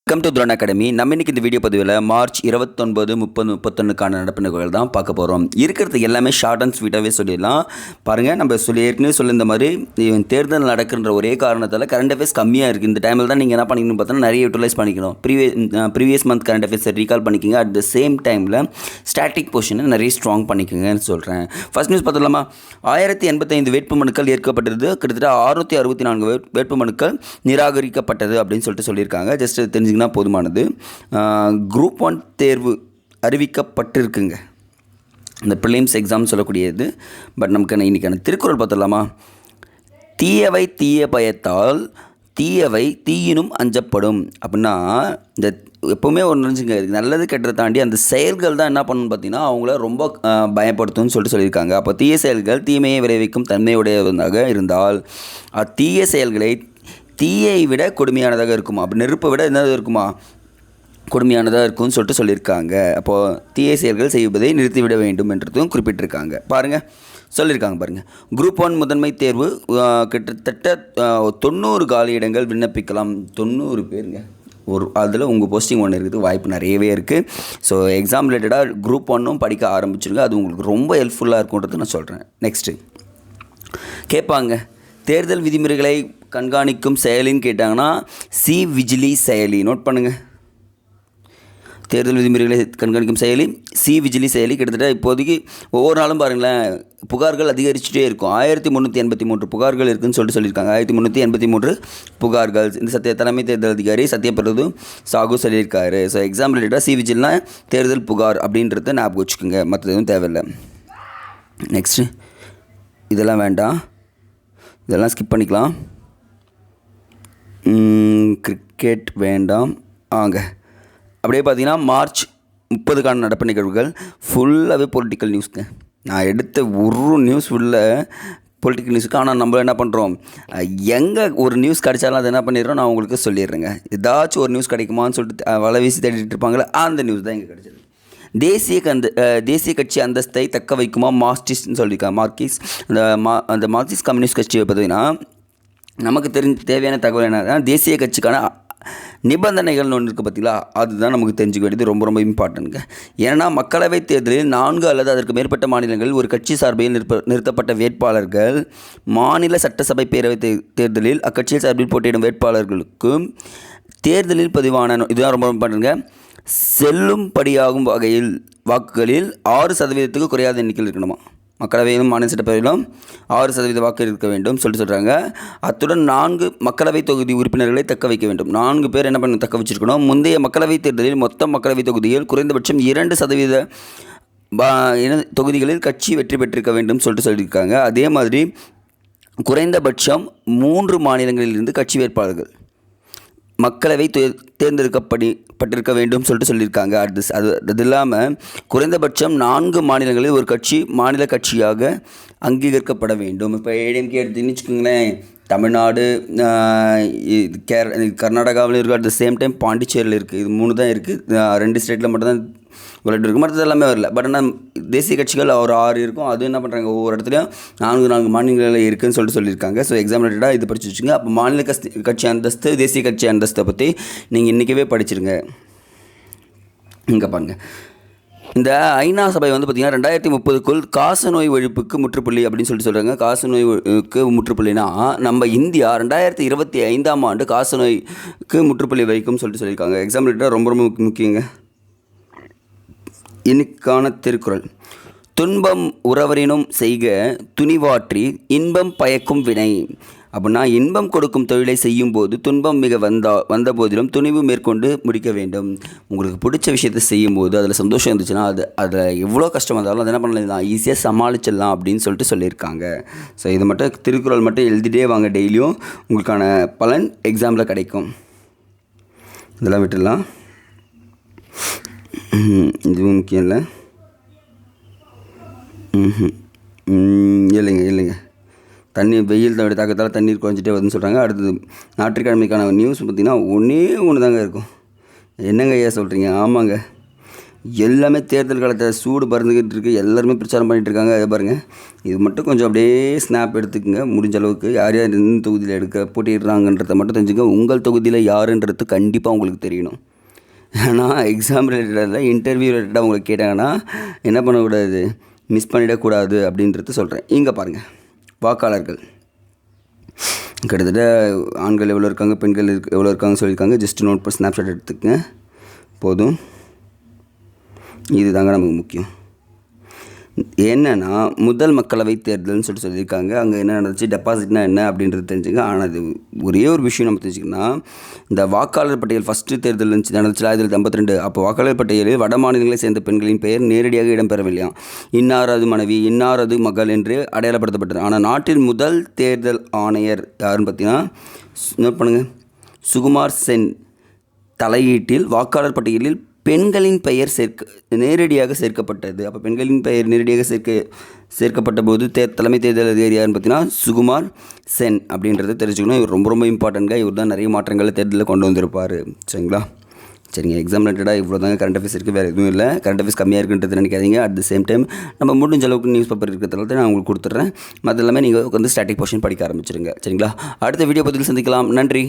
Welcome to துரன் academy. நம்ம இன்னைக்கு இந்த வீடியோ பதிவில் மார்ச் 29, 30, 31க்கான நடப்பு நிகழ்வுகள் தான் பார்க்க போகிறோம். இருக்கிறது எல்லாமே ஷார்ட் அண்ட் ஸ்வீட்டாகவே சொல்லிடலாம். பாருங்கள், நம்ம ஏற்கனவே சொல்லியிருந்த மாதிரி தேர்தல் நடக்கின்ற ஒரே காரணத்தால் கரண்ட் அஃபேர்ஸ் கம்மியாக இருக்குது. இந்த டைமில் தான் நீங்கள் என்ன பண்ணிக்கணும்னு பார்த்தோன்னா நிறைய யூட்டிலைஸ் பண்ணிக்கணும். ப்ரீவியஸ் மந்த் கரண்ட் அஃபேர்ஸை ரீகால் பண்ணிக்கோங்க. அட் த சேம் டைமில் ஸ்டாட்டிக் போர்ஷனை நிறைய ஸ்ட்ராங் பண்ணிக்கோங்கன்னு சொல்கிறேன். First news பார்த்துலாமா? 1085 வேட்புமனுக்கள் ஏற்கப்பட்டது. கிட்டத்தட்ட 664 வேட்புமனுக்கள் நிராகரிக்கப்பட்டது அப்படின்னு சொல்லியிருக்காங்க. ஜஸ்ட் தெரிஞ்சுக்கணும் போதுமானது. குரூப் 1 தேர்வு அறிவிக்கப்பட்டிருக்குங்க. இந்த ப்ரிலிம்ஸ் எக்ஸாம் சொல்லக்கூடியது. பட் நமக்கு இன்றைக்கான திருக்குறள் பார்த்துடலாமா? தீயவை தீய பயத்தால் தீயவை தீயினும் அஞ்சப்படும். அப்படின்னா இந்த எப்போவுமே ஒன்று நினச்சிங்க, நல்லது கெட்டதை தாண்டி அந்த செயல்கள் தான் என்ன பண்ணணும்னு பார்த்தீங்கன்னா அவங்கள ரொம்ப பயப்படுத்தும்னு சொல்லியிருக்காங்க. அப்போ தீய செயல்கள் தீமையை விளைவிக்கும் தன்மையுடையதாக இருந்தால் தீய செயல்களை தீயை விட கொடுமையானதாக இருக்குமா? அப்படி நெருப்பை விட என்னது இருக்குமா? கொடுமையானதாக இருக்கும்னு சொல்லியிருக்காங்க. அப்போது தீய செயல்கள் செய்வதை நிறுத்திவிட வேண்டும் என்றதும் குறிப்பிட்டிருக்காங்க. பாருங்கள், சொல்லியிருக்காங்க பாருங்கள். குரூப் 1 முதன்மை தேர்வு கிட்டத்தட்ட 90 காலி இடங்கள் விண்ணப்பிக்கலாம். 90 பேருங்க. அதில் உங்கள் போஸ்டிங் ஒன்று இருக்குது, வாய்ப்பு நிறையவே இருக்குது. ஸோ எக்ஸாம் ரிலேட்டடாக குரூப் 1ம் படிக்க ஆரம்பிச்சிருங்க. அது உங்களுக்கு ரொம்ப ஹெல்ப்ஃபுல்லாக இருக்கும்ன்றது நான் சொல்கிறேன். நெக்ஸ்ட்டு கேட்பாங்க, தேர்தல் விதிமுறைகளை கண்காணிக்கும் செயலின்னு கேட்டாங்கன்னா சி விஜிலி செயலி. நோட் பண்ணுங்கள், தேர்தல் விதிமுறைகளை கண்காணிக்கும் செயலி சி விஜிலி செயலி. கிட்டத்தட்ட இப்போதைக்கு ஒவ்வொரு நாளும் பாருங்களேன் புகார்கள் அதிகரிச்சுட்டே இருக்கும். 1383 புகார்கள் இருக்குதுன்னு சொல்லியிருக்காங்க. 1383 புகார்கள் இந்த தலைமை தேர்தல் அதிகாரி சத்யபிரது சாகு சொல்லியிருக்காரு. ஸோ எக்ஸாம் ரிலேட்டடாக சி விஜில்னா தேர்தல் புகார் அப்படின்றத ஞாபகம் வச்சுக்கோங்க. மற்றது எதுவும் தேவையில்லை. நெக்ஸ்ட்டு இதெல்லாம் வேண்டாம், இதெல்லாம் ஸ்கிப் பண்ணிக்கலாம். கிரிக்கெட் வேண்டாம். அப்படியே பார்த்தீங்கன்னா மார்ச் 30க்கான நடப்பு நிகழ்வுகள் ஃபுல்லாகவே பொலிட்டிக்கல் நியூஸ்ங்க. நான் எடுத்த ஒரு நியூஸ் ஃபுல்லாக பொலிட்டிக்கல் நியூஸுக்கு. ஆனால் நம்ம என்ன பண்ணுறோம், எங்கே ஒரு நியூஸ் கிடைச்சாலும் அதை என்ன பண்ணிடுறோம், நான் உங்களுக்கு சொல்லிடுறேங்க. ஏதாச்சும் ஒரு நியூஸ் கிடைக்குமான்னு சொல்லிட்டு வலை வீசி தேடிட்டு இருப்பாங்களே, அந்த நியூஸ் தான் இங்கே கிடைச்சது. தேசிய கட்சி அந்தஸ்தை தக்க வைக்குமா மார்க்சிஸ்ட்னு சொல்லியிருக்காங்க. அந்த மார்க்சிஸ்ட் கம்யூனிஸ்ட் கட்சியை பார்த்தீங்கன்னா நமக்கு தேவையான தகவல் என்னன்னா தேசிய கட்சிக்கான நிபந்தனைகள்னு ஒன்று இருக்குது பார்த்தீங்களா, அதுதான் நமக்கு தெரிஞ்சுக்க வேண்டியது ரொம்ப ரொம்ப இம்பார்ட்டன்ட்ங்க. ஏன்னா மக்களவைத் தேர்தலில் 4 அல்லது அதற்கு மேற்பட்ட மாநிலங்களில் ஒரு கட்சி சார்பில் நிறுத்தப்பட்ட வேட்பாளர்கள் மாநில சட்டசபை பேரவைத் தேர்தலில் அக்கட்சியில் சார்பில் போட்டியிடும் வேட்பாளர்களுக்கும் தேர்தலில் பதிவான இதுதான் ரொம்ப இம்பார்ட்டன்ட்ங்க. செல்லும்படியாகும் வகையில் வாக்குகளில் 6% குறையாத எண்ணிக்கையில் இருக்கணுமா? மக்களவையிலும் மாநில சட்டப்பேரவையிலும் 6% வாக்கு இருக்க வேண்டும் சொல்கிறாங்க. அத்துடன் 4 மக்களவை தொகுதி உறுப்பினர்களை தக்க வைக்க வேண்டும். 4 பேர் என்ன பண்ண தக்க வச்சிருக்கணும். முந்தைய மக்களவைத் தேர்தலில் மொத்த மக்களவை தொகுதியில் குறைந்தபட்சம் 2% தொகுதிகளில் கட்சி வெற்றி பெற்றிருக்க வேண்டும் சொல்லியிருக்காங்க. அதே மாதிரி குறைந்தபட்சம் 3 மாநிலங்களிலிருந்து கட்சி வேட்பாளர்கள் மக்களவை தேர்ந்தெடுக்கப்பட்டிருக்க வேண்டும் சொல்லியிருக்காங்க. அது இல்லாமல் குறைந்தபட்சம் 4 மாநிலங்களில் ஒரு கட்சி மாநில கட்சியாக அங்கீகரிக்கப்பட வேண்டும். இப்போ ஏடிஎம்கே எடுத்துன்னு வச்சுக்கோங்களேன், தமிழ்நாடு, கர்நாடகாவில் இருக்குது. அட் த சேம் டைம் பாண்டிச்சேரியில் இருக்குது. இது 3 தான் இருக்குது. 2 ஸ்டேட்டில் மட்டும்தான் விளையாட்டு இருக்குது, மற்றது எல்லாமே வரல. பட் ஆனால் தேசிய கட்சிகள் ஒரு 6 இருக்கும். அது என்ன பண்ணுறாங்க, ஒவ்வொரு இடத்துலையும் 4 மாநிலங்களில் இருக்குதுன்னு சொல்லியிருக்காங்க. ஸோ எக்ஸாம் ரிலேட்டடாக இது படித்து வச்சுங்க. அப்போ மாநில கட்சி அந்தஸ்து, தேசிய கட்சி அந்தஸ்தை பற்றி நீங்கள் இன்றைக்கவே படிச்சிருங்க. இங்கே பாருங்கள், இந்த ஐநா சபை பார்த்திங்கன்னா 2030க்குள் காசநோய் ஒழிப்புக்கு முற்றுப்புள்ளி அப்படின்னு சொல்கிறாங்க. காசநோய்க்கு முற்றுப்புள்ளினா நம்ம இந்தியா 2025ஆம் ஆண்டு காசநோய்க்கு முற்றுப்புள்ளி வைக்கும் சொல்லியிருக்காங்க. எக்ஸாம் ரிலேட்டடாக ரொம்ப ரொம்ப முக்கியங்க. இன்னைக்கான திருக்குறள், துன்பம் உறவரினும் செய்க துணிவாற்றி இன்பம் பயக்கும் வினை. அப்படின்னா இன்பம் கொடுக்கும் தொழிலை செய்யும்போது துன்பம் மிக வந்த போதிலும் துணிவு மேற்கொண்டு முடிக்க வேண்டும். உங்களுக்கு பிடிச்ச விஷயத்தை செய்யும்போது அதில் சந்தோஷம் இருந்துச்சுன்னா அதில் எவ்வளோ கஷ்டம் வந்தாலும் அதை என்ன பண்ணலாம், ஈஸியாக சமாளிச்சிடலாம் அப்படின்னு சொல்லியிருக்காங்க. ஸோ இது மட்டும் திருக்குறள் மட்டும் எழுதிட்டே வாங்க, டெய்லியும் உங்களுக்கான பலன் எக்ஸாமில் கிடைக்கும். இதெல்லாம் விட்டுடலாம், இதுவும் முக்கியம் இல்லை. இல்லைங்க தண்ணி வெயில் தாக்கத்தால் தண்ணீர் குறைஞ்சிட்டே வருதுன்னு சொல்கிறாங்க. அடுத்தது ஞாயிற்றுக்கிழமைக்கான நியூஸ் பார்த்திங்கன்னா ஒன்று தாங்க இருக்கும். என்னங்க ஐயா சொல்கிறீங்க? ஆமாங்க, எல்லாமே தேர்தல் காலத்தை சூடு பறந்துக்கிட்டு இருக்குது, எல்லாருமே பிரச்சாரம் பண்ணிகிட்டு இருக்காங்க. அதை பாருங்கள், இது மட்டும் கொஞ்சம் அப்படியே ஸ்னாப் எடுத்துக்கோங்க. முடிஞ்ச அளவுக்கு யார் யார் எந்த தொகுதியில் எடுக்க போட்டிடுறாங்கன்றதை மட்டும் தெரிஞ்சுக்கோங்க. உங்கள் தொகுதியில் யாருன்றது கண்டிப்பாக உங்களுக்கு தெரியணும். ஏன்னா எக்ஸாம் ரிலேட்டடாக இன்டர்வியூ ரிலேட்டடாக உங்களுக்கு கேட்டாங்கன்னா என்ன பண்ணக்கூடாது, மிஸ் பண்ணிடக்கூடாது அப்படின்றது சொல்கிறேன். இங்கே பாருங்கள், வாக்காளர்கள் கிட்டத்தட்ட ஆண்கள் எவ்வளோ இருக்காங்க, பெண்கள் எவ்வளோ இருக்காங்கன்னு சொல்லியிருக்காங்க. ஜஸ்ட் நோட் பண்ணி ஸ்னாப்ஷாட் எடுத்துக்கங்க போதும். இது தாங்க நமக்கு முக்கியம். என்னென்னா முதல் மக்களவைத் தேர்தல்னு சொல்லியிருக்காங்க. அங்கே என்ன நடந்துச்சு, டெபாசிட்னா என்ன அப்படின்றது தெரிஞ்சுங்க. ஆனால் அது ஒரே ஒரு விஷயம் நம்ம தெரிஞ்சுக்கணும்னா, இந்த வாக்காளர் பட்டியல் ஃபஸ்ட்டு தேர்தல் நடந்துச்சு 1952. அப்போ வாக்காளர் பட்டியலில் வட மாநிலங்களை சேர்ந்த பெண்களின் பெயர் நேரடியாக இடம்பெறவில்லையாம். இன்னாரது மனைவி, இன்னாரது மகள் என்று அடையாளப்படுத்தப்பட்டது. ஆனால் நாட்டில் முதல் தேர்தல் ஆணையர் யாருன்னு பார்த்தீங்கன்னா, நோட் பண்ணுங்கள், சுகுமார் சென் தலையீட்டில் வாக்காளர் பட்டியலில் பெண்களின் பெயர் நேரடியாக சேர்க்கப்பட்டது. அப்போ பெண்களின் பெயர் நேரடியாக சேர்க்கப்பட்ட போது தலைமை தேர்தல் அதிகாரி யாருன்னு பார்த்தீங்கன்னா சுகுமார் சென் அப்படின்றத தெரிஞ்சுக்கணும். இவர் ரொம்ப ரொம்ப இம்பார்ட்டன்ட்గా. இவர் தான் நிறைய மாற்றங்களை தேர்தலில் கொண்டு வந்திருப்பார். சரிங்களா? சரிங்க, எக்ஸாம் ரிலேட்டடாக இவ்வளோ தாங்க கரண்ட் அஃபேர்ஸ் இருக்குது, வேறு எதுவும் இல்லை. கரண்ட் அஃபேர்ஸ் கம்மியாக இருக்குன்றது நினைக்காதீங்க. அட் த சேம் டைம் நம்ம முடிஞ்ச அளவுக்கு நியூஸ் பேப்பர் இருக்கிறதால நான் உங்களுக்கு கொடுத்துட்றேன். மற்ற எல்லாமே நீங்கள் வந்து ஸ்டாட்டிக் போர்ஷன் படிக்க ஆரம்பிச்சிருங்க. சரிங்களா? அடுத்த வீடியோ பதிவில் சந்திக்கலாம். நன்றி.